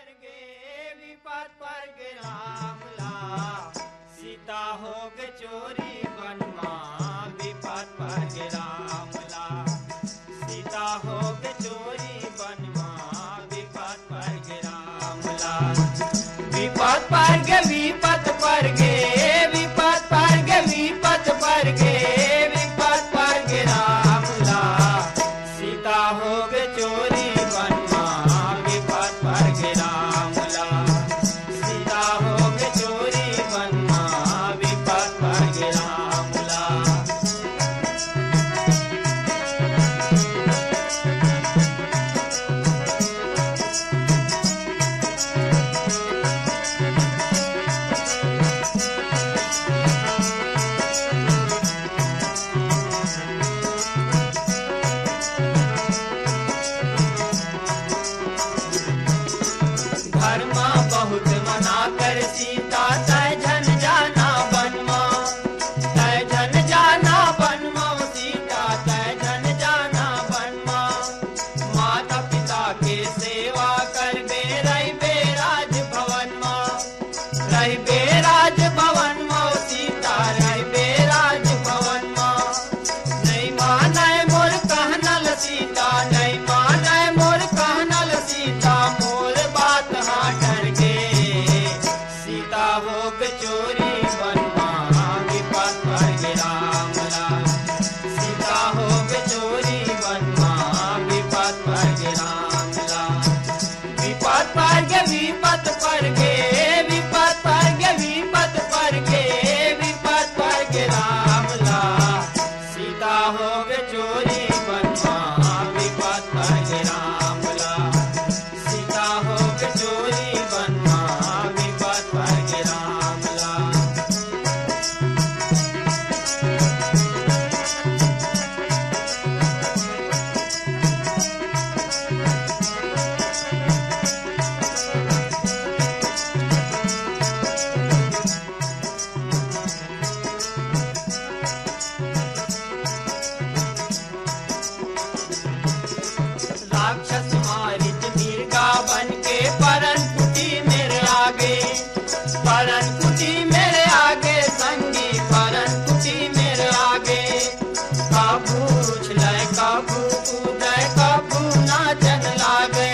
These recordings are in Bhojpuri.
पर गे विपत पर गे राम ला सीता हो गे चोरी वनमा विपत पर गे राम ला सीता हो गे चोरी वनमा विपत पर गे राम ला विपत पर गे विपत पर गे विपत पर गे विपत पर गे विपत पर गे राम ला सीता हो गे चोरी वनमा विपत पर गे राम ला सीता हो गे चोरी वनमा विपत पर गे राम ला घरमा बहुत मना कर सीता तय झन जाना वनमा तय झन जाना वनमा सीता तय झन जाना वनमा माता पिता के सेवा कर बे रही बे राज भवन माँ रही बे राज भवन माँ सीता रही बे राज भवन माँ नहीं माने मोर कहनल सीता नहीं माने मोर कहनल सीता मोर बात हाँ डर गे सीता हो गे चोरी वनमा विपत पर गे राम ला सीता हो गे चोरी वनमा विपत पर गे राम ला विपत पर गे विपत पर गे विपत पर गे विपत पर गे विपत पर गे राम ला सीता हो गे चोरी वनमा विपत पर गे राम ला सीता हो गे चोरी वनमा विपत पर गे राम ला राक्षस मारिच मिर्गा बन के परन कुटी मेरे आगे परन कुटी मेरे आगे संगी परन कुटी मेरे आगे काबू उछले काबू कूदे काबू नाचन लागे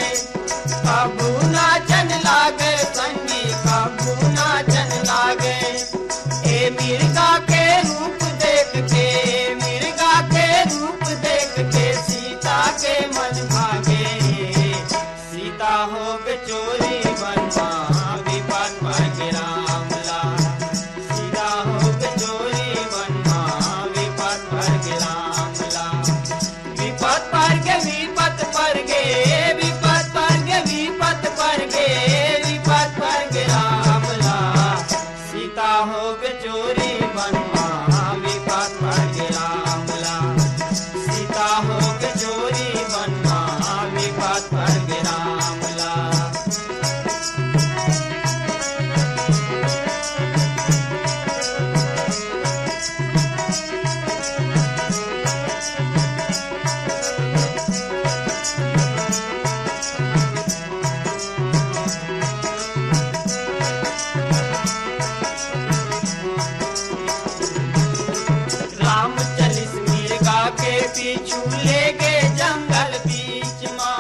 काबू नाचन लागे संगी काबू नाचन लागे ए मिर्गा के रूप देख के मिर्गा के रूप देख के सीता के मन भागे सीता हो गे चोरी वनमा विपत पर गे राम ला सीता हो गे चोरी वनमा विपत पर गे राम ला विपत पर गे विपत पर गे विपत पर गे विपत पर गे विपत पर गे राम ला सीता हो गे चोरी वनमा विपत पर गे राम ला सीता हो गे चोरी वनमा विपत पर गे राम ला राम चलिस मिर्गा के पीछू ले गे जंगल बीच माँ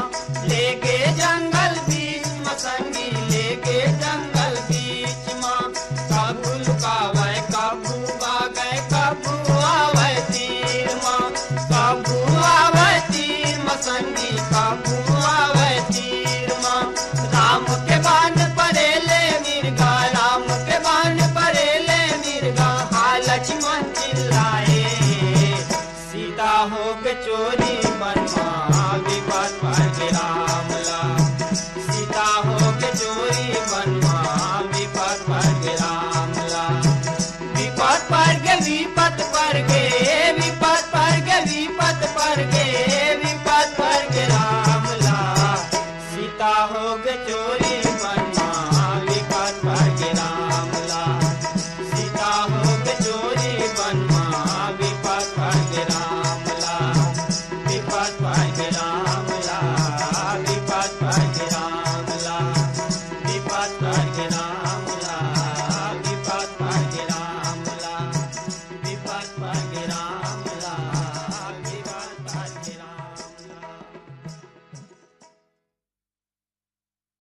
ले गे जंगल बीच माँ संगी ले गे जंगल बीच माँ काबू लुकावे काबू बागे काबू आवे तीर माँ काबू आवे तीर माँ संगी काबू आवे तीर माँ राम के बाण परेले मिर्गा राम के बाण परेले मिर्गा हाँ लक्ष्मण चिल्लाए सीता हो गे चोरी वनमा विपत पर गे राम ला सीता हो गे चोरी वनमा विपत पर गे राम ला विपत पर गे विपत पर गे विपत पर गे विपत पर गे विपत पर गे राम ला बलात्कार